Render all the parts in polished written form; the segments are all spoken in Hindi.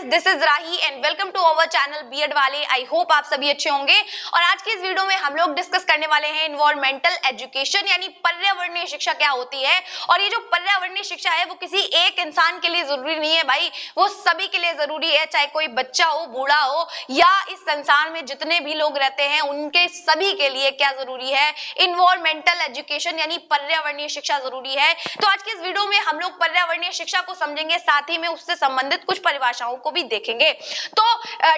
Friends, this is Rahi and welcome to our channel BEd वाले। आई होप आप सभी अच्छे होंगे। और आज की इस वीडियो में हम लोग डिस्कस करने वाले हैं इन्वायरमेंटल एजुकेशन यानी पर्यावरणीय शिक्षा क्या होती है। और ये जो पर्यावरणीय शिक्षा है वो किसी एक इंसान के लिए जरूरी नहीं है भाई, वो सभी के लिए जरूरी है, चाहे कोई बच्चा हो, बूढ़ा हो या इस संसार में जितने भी लोग रहते हैं उनके सभी के लिए क्या जरूरी है, इन्वायरमेंटल एजुकेशन यानी पर्यावरणीय शिक्षा जरूरी है। तो आज की इस वीडियो में हम लोग पर्यावरणीय शिक्षा को समझेंगे, साथ ही में उससे संबंधित कुछ परिभाषाओं को भी देखेंगे। तो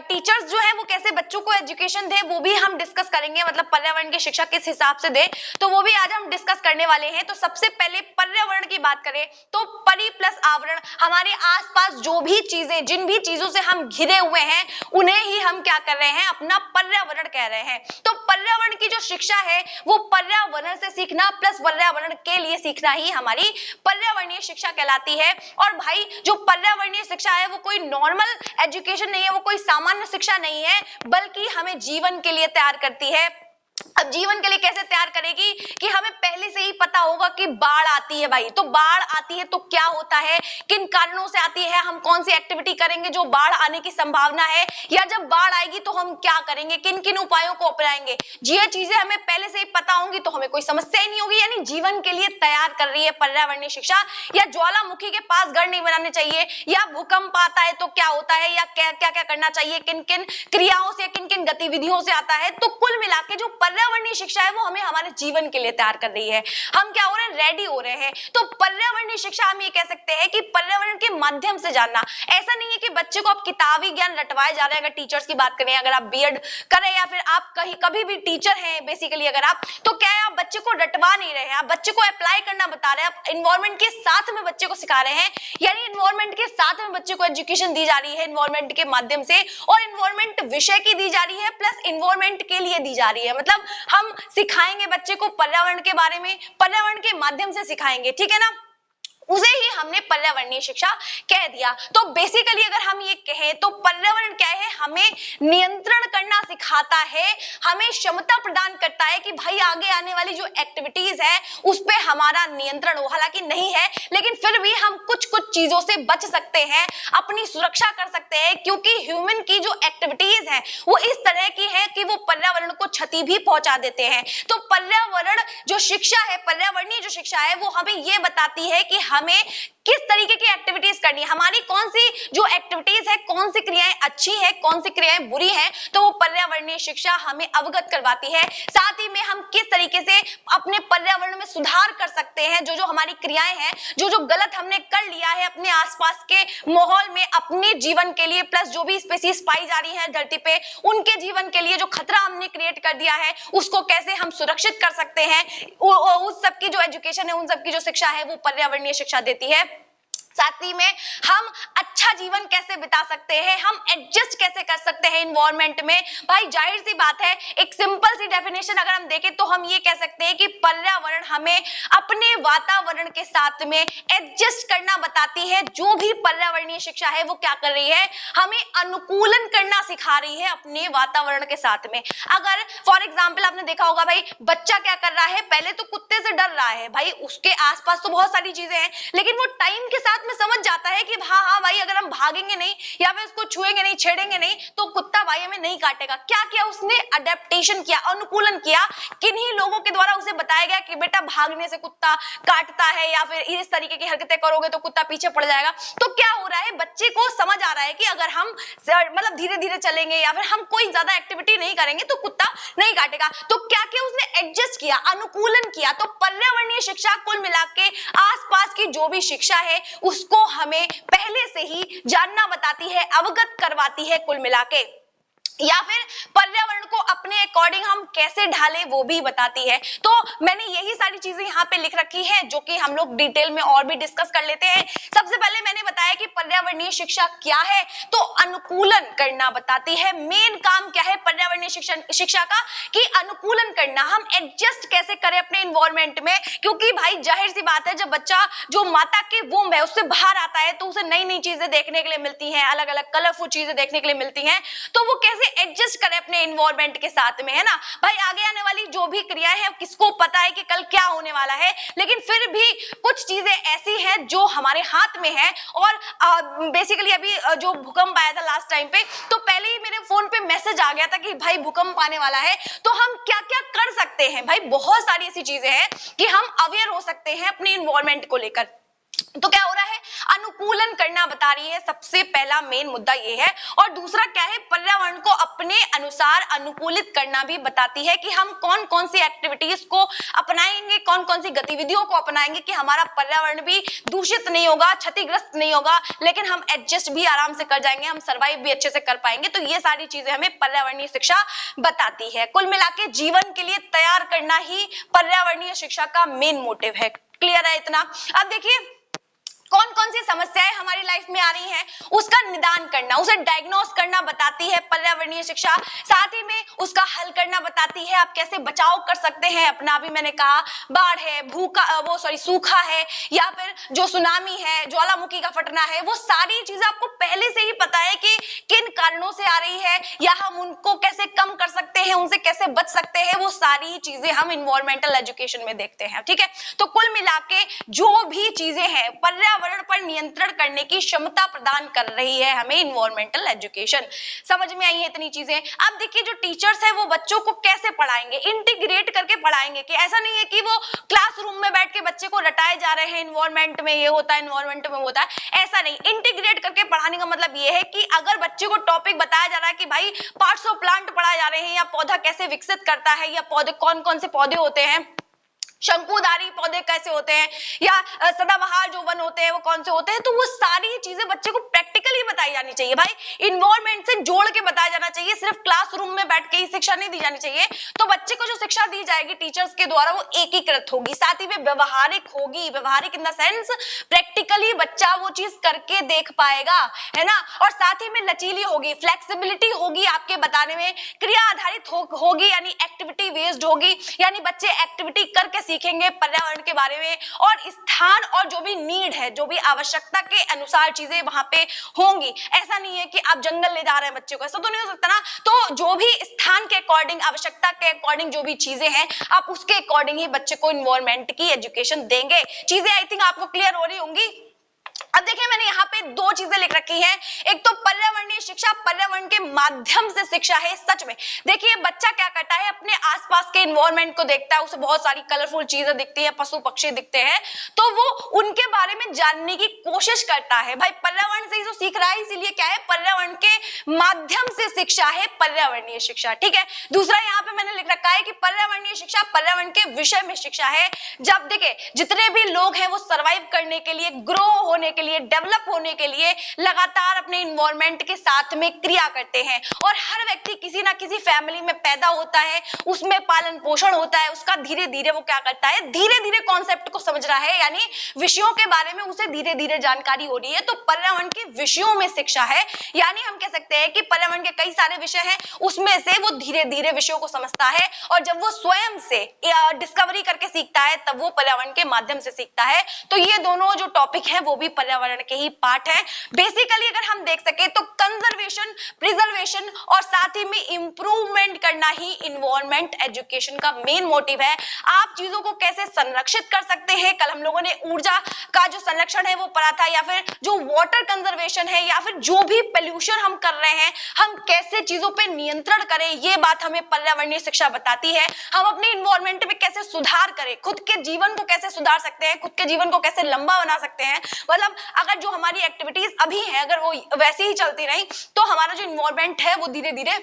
टीचर्स जो है वो कैसे बच्चों को एजुकेशन दे वो भी हम डिस्कस करेंगे, मतलब पर्यावरण की शिक्षा किस हिसाब से दे तो वो भी आज हम डिस्कस करने वाले हैं। तो सबसे पहले पर्यावरण की बात करें तो परि प्लस आवरण, हमारे आसपास जो भी चीजें, जिन भी चीजों से हम घिरे हुए हैं उन्हें ही हम क्या कर रहे हैं, अपना पर्यावरण कह रहे हैं। तो पर्यावरण की जो शिक्षा है वो पर्यावरण से सीखना प्लस पर्यावरण के लिए सीखना ही हमारी पर्यावरणीय शिक्षा कहलाती है। और भाई जो पर्यावरणीय शिक्षा है वो कोई नॉर्मल एजुकेशन नहीं है, वो कोई सामान्य शिक्षा नहीं है, बल्कि हमें जीवन के लिए तैयार करती है। अब जीवन के लिए कैसे तैयार करेगी कि हमें पहले से ही पता होगा कि बाढ़ आती है भाई, तो बाढ़ आती है तो क्या होता है, किन कारणों से आती है, हम कौन सी एक्टिविटी करेंगे जो बाढ़ आने की संभावना है, या जब बाढ़ आएगी तो हम क्या करेंगे, किन किन उपायों को अपनाएंगे। ये चीजें हमें पहले से ही पता होंगी तो हमें कोई समस्या ही नहीं होगी। यानी जीवन के लिए तैयार कर रही है पर्यावरणीय शिक्षा। या ज्वालामुखी के पास घर नहीं बनाने चाहिए, या भूकंप आता है तो क्या होता है, या क्या क्या करना चाहिए, किन किन क्रियाओं से, किन किन गतिविधियों से आता है। तो कुल मिला के जो पर्यावरणीय शिक्षा है वो हमें हमारे जीवन के लिए तैयार कर रही है। हम क्या हो रहे हैं, रेडी हो रहे हैं। तो पर्यावरणीय शिक्षा हम ये कह सकते हैं कि पर्यावरण के माध्यम से जानना। ऐसा नहीं है कि बच्चे को आप किताबी ज्ञान रटवाए जा रहे हैं। अगर टीचर्स की बात करें, अगर आप बीएड करें या फिर आप कभी भी टीचर हैं बेसिकली, अगर आप तो क्या है, आप बच्चे को रटवा नहीं रहे हैं, आप बच्चे को अप्लाई करना बता रहे हैं, आप एनवायरमेंट के साथ में बच्चे को सिखा रहे हैं। यानी एनवायरमेंट के साथ में बच्चे को एजुकेशन दी जा रही है एनवायरमेंट के माध्यम से, और एनवायरमेंट विषय की दी जा रही है प्लस एनवायरमेंट के लिए दी जा रही है। मतलब हम सिखाएंगे बच्चे को पर्यावरण के बारे में, पर्यावरण के माध्यम से सिखाएंगे, ठीक है ना, उसे ही हमने पर्यावरणीय शिक्षा कह दिया। तो बेसिकली अगर हम ये कहें तो पर्यावरण क्या है, हमें नियंत्रण करना सिखाता है, हमें क्षमता प्रदान करता है कि भाई आगे आने वाली जो एक्टिविटीज है उस पे हमारा नियंत्रण हो। हालांकि नहीं है लेकिन फिर भी हम कुछ कुछ चीजों से बच सकते हैं, अपनी सुरक्षा कर सकते हैं, क्योंकि ह्यूमन की जो एक्टिविटीज है वो इस तरह की है कि वो पर्यावरण को क्षति भी पहुंचा देते हैं। तो पर्यावरण जो शिक्षा है, पर्यावरणीय जो शिक्षा है वो हमें ये बताती है कि हमें किस तरीके की एक्टिविटीज करनी है, हमारी कौन सी जो एक्टिविटीज है, कौन सी क्रियाएं अच्छी है, कौन सी क्रियाएं बुरी हैं, तो वो पर्यावरणीय शिक्षा हमें अवगत करवाती है। साथ ही में हम किस तरीके से अपने पर्यावरण में सुधार कर सकते हैं, जो जो हमारी क्रियाएं हैं, जो जो गलत हमने कर लिया है अपने आसपास के माहौल में, अपने जीवन के लिए प्लस जो भी स्पीशीज पाई जा रही है धरती पे उनके जीवन के लिए जो खतरा हमने क्रिएट कर दिया है उसको कैसे हम सुरक्षित कर सकते हैं, उस सब की जो एजुकेशन है, उन सब की जो शिक्षा है वो पर्यावरणीय शिक्षा देती है। साथ ही में हम अच्छा जीवन कैसे बिता सकते हैं, हम एडजस्ट कैसे कर सकते हैं इन्वायरमेंट में। भाई जाहिर सी बात है, एक सिंपल सी डेफिनेशन अगर हम देखें तो हम ये कह सकते हैं कि पर्यावरण हमें अपने वातावरण के साथ में एडजस्ट करना बताती है। जो भी पर्यावरणीय शिक्षा है वो क्या कर रही है, हमें अनुकूलन करना सिखा रही है अपने वातावरण के साथ में। अगर फॉर एग्जाम्पल आपने देखा होगा भाई, बच्चा क्या कर रहा है, पहले तो कुत्ते से डर रहा है, भाई उसके आसपास तो बहुत सारी चीजें हैं, लेकिन वो टाइम के साथ में समझ जाता है कि हाँ हाँ भाई अगर हम भागेंगे नहीं या फिर उसको छुएंगे नहीं, छेड़ेंगे नहीं तो कुत्ता भाई हमें नहीं काटेगा। क्या किया उसने, अडेप्टेशन किया, अनुकूलन किया। किन्हीं लोगों के द्वारा उसे बताया गया कि बेटा भागने से कुत्ता काटता है या फिर इस तरीके की हरकतें करोगे तो कुत्ता पीछे पड़ जाएगा। तो क्या हो रहा है, बच्चे को समझ आ रहा है कि अगर हम मतलब धीरे धीरे चलेंगे या फिर हम कोई ज्यादा एक्टिविटी नहीं करेंगे तो कुत्ता नहीं काटेगा। तो क्या किया उसने, एडजस्ट किया, अनुकूलन किया। तो पर्यावरणीय शिक्षा कुल मिला के आसपास की जो भी शिक्षा है उसको हमें पहले से ही जानना बताती है, अवगत करवाती है कुल मिला के। या फिर पर्यावरण को अपने अकॉर्डिंग हम कैसे ढालें वो भी बताती है। तो मैंने यही सारी चीजें यहाँ पे लिख रखी है जो कि हम लोग डिटेल में और भी डिस्कस कर लेते हैं। सबसे पहले मैंने बताया कि पर्यावरणीय शिक्षा क्या है, तो अनुकूलन करना बताती है। मेन काम क्या है पर्यावरणीय शिक्षा का, कि अनुकूलन करना, हम एडजस्ट कैसे करें अपने इन्वायरमेंट में। क्योंकि भाई जाहिर सी बात है, जब बच्चा जो माता के वूम्ब है उससे बाहर आता है तो उसे नई नई चीजें देखने के लिए मिलती हैं, अलग अलग कलरफुल चीजें देखने के लिए मिलती हैं, तो वो कैसे एडजस्ट करें अपने इन्वायरमेंट के साथ में, है ना भाई। आगे आने वाली जो भी क्रियाएं हैं किसको पता है कि कल क्या होने वाला है, लेकिन फिर भी कुछ चीजें ऐसी हैं जो हमारे हाथ में है। और बेसिकली अभी जो भूकंप आया था लास्ट टाइम पे, तो पहले ही मेरे फोन पे मैसेज आ गया था कि भाई भूकंप आने वाला है, तो हम क्या क्या कर सकते हैं। भाई बहुत सारी ऐसी चीजें हैं कि हम अवेयर हो सकते हैं अपने इन्वायरमेंट को लेकर। तो क्या हो रहा है, अनुकूलन करना बता रही है, सबसे पहला मेन मुद्दा ये है। और दूसरा क्या है, पर्यावरण को अपने अनुसार अनुकूलित करना भी बताती है कि हम कौन कौन सी एक्टिविटीज को अपनाएंगे, कौन कौन सी गतिविधियों को अपनाएंगे कि हमारा पर्यावरण भी दूषित नहीं होगा, क्षतिग्रस्त नहीं होगा, लेकिन हम एडजस्ट भी आराम से कर जाएंगे, हम सर्वाइव भी अच्छे से कर पाएंगे। तो ये सारी चीजें हमें पर्यावरणीय शिक्षा बताती है। कुल मिला के जीवन के लिए तैयार करना ही पर्यावरणीय शिक्षा का मेन मोटिव है। क्लियर है इतना? अब देखिए कौन कौन सी समस्याएं हमारी लाइफ में आ रही हैं, उसका निदान करना, उसे डायग्नोस करना बताती है पर्यावरणीय शिक्षा। साथ ही में उसका हल करना बताती है, आप कैसे बचाव कर सकते हैं अपना। भी मैंने कहा बाढ़ है, सूखा है, या फिर जो सुनामी है, ज्वालामुखी का फटना है, वो सारी चीजें आपको पहले से ही पता है कि किन कारणों से आ रही है, या हम उनको कैसे कम कर सकते हैं, उनसे कैसे बच सकते हैं। वो सारी चीजें हम इन्वायरमेंटल एजुकेशन में देखते हैं। ठीक है, तो कुल मिला के जो भी चीजें हैं पर्यावरण पर नियंत्रण करने की क्षमता प्रदान कर रही है हमें इन्वायरमेंटल एजुकेशन। समझ में आई है इतनी चीजें? अब देखिए जो टीचर्स है वो बच्चों को कैसे पढ़ाएंगे, इंटीग्रेट करके पढ़ाएंगे, कि ऐसा नहीं है कि वो क्लासरूम में बैठ के बच्चे को रटाए जा रहे हैं इन्वायरमेंट में ये होता है, इन्वायरमेंट में होता है, ऐसा नहीं। इंटीग्रेट करके पढ़ाने का मतलब ये है कि अगर बच्चे को टॉपिक बताया जा रहा है कि भाई पार्ट्स ऑफ प्लांट पढ़ाए जा रहे हैं, या पौधा कैसे विकसित करता है, या पौधे कौन कौन से पौधे होते हैं, शंकुधारी पौधे कैसे होते हैं, या सदाबहार जो वन होते हैं वो कौन से होते हैं, तो वो सारी चीजें बच्चे को प्रैक्टिकली बताई जानी चाहिए। भाई इन्वायरमेंट से जोड़ के बताया जाना चाहिए, सिर्फ क्लासरूम में बैठ के ही शिक्षा नहीं दी जानी चाहिए। तो बच्चे को जो शिक्षा दी जाएगी टीचर्स के द्वारा वो एकीकृत होगी, साथ ही में व्यवहारिक होगी। व्यवहारिक इन द सेंस प्रैक्टिकली बच्चा वो चीज करके देख पाएगा, है ना। और साथ ही में लचीली होगी, फ्लेक्सिबिलिटी होगी आपके बताने में, क्रिया आधारित होगी, यानी एक्टिविटी बेस्ड होगी, यानी बच्चे एक्टिविटी करके सीखेंगे पर्यावरण के बारे में। और स्थान और जो भी नीड है, जो भी आवश्यकता के अनुसार चीजें वहां पे होंगी। ऐसा नहीं है कि आप जंगल ले जा रहे हैं बच्चे को, ऐसा तो नहीं हो सकता ना। तो जो भी स्थान के अकॉर्डिंग, आवश्यकता के अकॉर्डिंग जो भी चीजें हैं, आप उसके अकॉर्डिंग ही बच्चे को इन्वायरमेंट की एजुकेशन देंगे। चीजें आई थिंक आपको क्लियर हो रही होंगी। अब देखिए मैंने यहाँ पे दो चीजें लिख रखी हैं, एक तो पर्यावरणीय शिक्षा, पर्यावरण के माध्यम से शिक्षा है। सच में देखिए बच्चा क्या करता है, अपने आसपास के इन्वायरमेंट को देखता है, उसे बहुत सारी कलरफुल चीजें दिखती है, पशु पक्षी दिखते हैं, तो वो उनके बारे में जानने की कोशिश करता है। भाई पर्यावरण से ही तो सीख रहा है, इसीलिए क्या है, पर्यावरण के माध्यम से शिक्षा है पर्यावरणीय शिक्षा। ठीक है, दूसरा यहाँ पे मैंने लिख रखा है कि पर्यावरणीय शिक्षा पर्यावरण के विषय में शिक्षा है। जब देखिए जितने भी लोग हैं वो सर्वाइव करने के लिए, ग्रो होने के लिए, डेवलप होने के लिए लगातार अपने इन्वायरमेंट के साथ में क्रिया करते हैं। और हर व्यक्ति किसी ना किसी फैमिली में पैदा होता है, उसमें पालन पोषण होता है, उसका धीरे धीरे वो क्या करता है, धीरे धीरे कॉन्सेप्ट को समझ रहा है, यानी विषयों के बारे में उसे धीरे धीरे जानकारी हो रही है। तो पर्यावरण के विषयों में शिक्षा है, यानी हम कह सकते हैं कि पर्यावरण के कई सारे विषय हैं, उसमें से वो धीरे धीरे विषयों को समझता है। और जब वो स्वयं से डिस्कवरी करके सीखता है, तब वो पर्यावरण के माध्यम से सीखता है। तो ये दोनों जो टॉपिक है वो भी पर्यावरण के ही पार्ट है। बेसिकली अगर हम देख सके तो कंजर्वेशन, प्रिजर्वेशन और साथ ही में इंप्रूवमेंट करना ही इन्वायरमेंट एजुकेशन का मेन मोटिव है। आप चीजों को कैसे संरक्षित कर सकते हैं, कल हम लोगों ने ऊर्जा का जो संरक्षण है वो पढ़ा था, या फिर जो वाटर कंजर्वेशन है, या फिर जो भी पोल्यूशन हम कर रहे हैं, हम कैसे चीजों पे नियंत्रण करें, ये बात हमें पर्यावरणीय शिक्षा बताती है। हम अपने इन्वायरमेंट में कैसे सुधार करें, खुद के जीवन को कैसे सुधार सकते हैं, खुद के जीवन को कैसे लंबा बना सकते हैं। मतलब अगर जो हमारी एक्टिविटीज अभी है, अगर वो वैसे ही चलती रही, तो हमारा जो इन्वायरमेंट है वो धीरे धीरे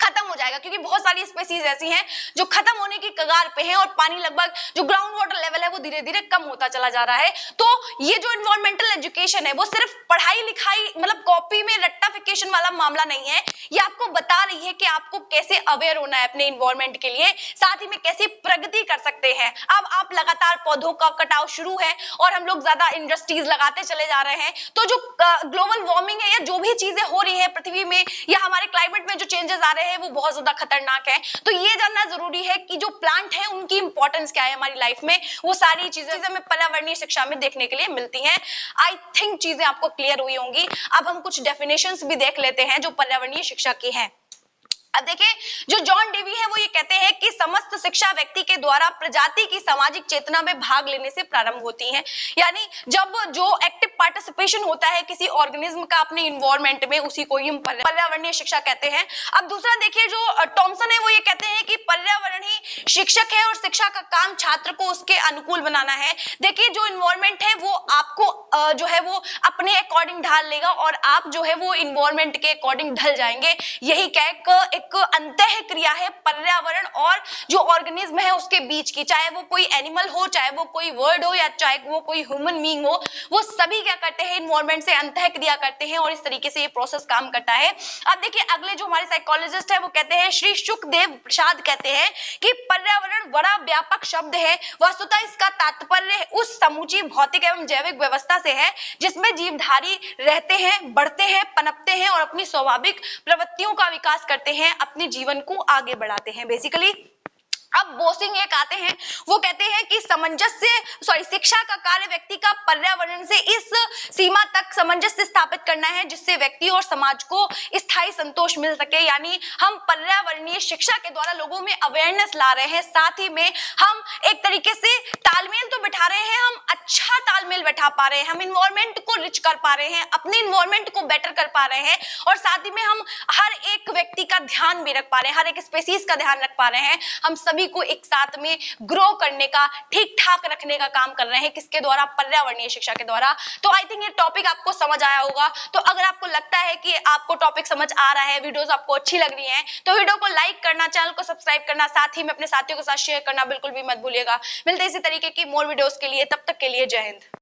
खत्म हो जाएगा, क्योंकि बहुत सारी स्पीसीज ऐसी हैं जो खत्म होने की कगार पे हैं, और पानी लगभग जो ग्राउंड वाटर लेवल है वो धीरे धीरे कम होता चला जा रहा है। तो ये जो इन्वायरमेंटल एजुकेशन है वो सिर्फ पढ़ाई लिखाई, मतलब कॉपी में रट्टाफिकेशन वाला मामला नहीं है। ये आपको बता रही है कि आपको कैसे अवेयर होना है अपने इन्वायरमेंट के लिए, साथ ही में कैसे प्रगति कर सकते हैं। अब आप लगातार पौधों का कटाव शुरू है, और हम लोग ज्यादा इंडस्ट्रीज लगाते चले जा रहे हैं। तो जो ग्लोबल वार्मिंग है, या जो भी चीजें हो रही है पृथ्वी में, या हमारे क्लाइमेट में जो चेंजेस आ रहे हैं, वो बहुत ज्यादा खतरनाक है। तो ये जानना जरूरी है कि जो प्लांट है उनकी इंपॉर्टेंस क्या है हमारी लाइफ में। वो सारी चीजें हमें पर्यावरणीय शिक्षा में देखने के लिए मिलती हैं। आई थिंक चीजें आपको क्लियर हुई होंगी। अब हम कुछ डेफिनेशंस भी देख लेते हैं जो पर्यावरणीय शिक्षा की हैं। अब देखिए, जो जॉन डेवी है वो ये कहते हैं कि समस्त शिक्षा व्यक्ति के द्वारा प्रजाति की सामाजिक चेतना में भाग लेने से प्रारंभ होती है। यानी जब जो एक्टिव पार्टिसिपेशन होता है किसी ऑर्गेनिज्म का अपने इन्वायरमेंट में, उसी को ही हम पर्यावरणीय शिक्षा कहते हैं। अब दूसरा देखिए, जो टॉमसन है वो ये कहते हैं कि पर्यावरण ही शिक्षक है और शिक्षा का काम छात्र को उसके अनुकूल बनाना है। देखिए, जो इन्वायरमेंट है वो आपको जो है वो अपने अकॉर्डिंग ढाल लेगा और आप जो है वो इन्वायरमेंट के अकॉर्डिंग ढल जाएंगे। यही क्या एक अंतः क्रिया है पर्यावरण और जो ऑर्गेनिज्म है उसके बीच की, चाहे वो कोई एनिमल हो, चाहे वो कोई वर्ड हो, या चाहे वो कोई ह्यूमन बीइंग हो, वो सभी क्या करते हैं, इन्वायरमेंट से अंतः क्रिया करते हैं और इस तरीके से ये प्रोसेस काम करता है। अब देखिए, अगले जो हमारे साइकोलॉजिस्ट है वो कहते हैं, श्री सुखदेव प्रसाद कहते हैं कि पर्यावरण बड़ा व्यापक शब्द है। वस्तुतः इसका तात्पर्य उस समूची भौतिक एवं जैविक व्यवस्था से है जिसमें जीवधारी रहते हैं, बढ़ते हैं, पनपते हैं और अपनी स्वाभाविक प्रवृत्तियों का विकास करते हैं, अपने जीवन को आगे बढ़ाते हैं। बेसिकली अब बोसिंग एक आते हैं, वो कहते हैं कि शिक्षा का कार्य व्यक्ति का पर्यावरण से इस सीमा तक सामंजस्य स्थापित करना है जिससे व्यक्ति और समाज को स्थायी संतोष मिल सके। यानी हम पर्यावरणीय शिक्षा के द्वारा लोगों में अवेयरनेस ला रहे हैं, साथ ही में हम एक तरीके से तालमेल तो बिठा रहे हैं, हम अच्छा तालमेल बैठा पा रहे हैं, हम इन्वायरमेंट को रिच कर पा रहे हैं, अपने इन्वायरमेंट को बेटर कर पा रहे हैं और साथ ही में हम हर एक व्यक्ति का ध्यान भी रख पा रहे हैं, हर एक स्पेसीज का ध्यान रख पा रहे हैं। हम सभी को एक साथ में ग्रो करने का, ठीक ठाक रखने का काम कर रहे हैं, किसके द्वारा, पर्यावरणीय शिक्षा के द्वारा। तो आई थिंक ये टॉपिक आपको समझ आया होगा। तो अगर आपको लगता है कि आपको टॉपिक समझ आ रहा है, वीडियोस आपको अच्छी लग रही हैं, तो वीडियो को लाइक करना, चैनल को सब्सक्राइब करना, साथ ही में अपने साथियों के साथ शेयर करना बिल्कुल भी मत भूलिएगा। मिलते हैं इसी तरीके की मोर वीडियोस के लिए, तब तक के लिए जय हिंद।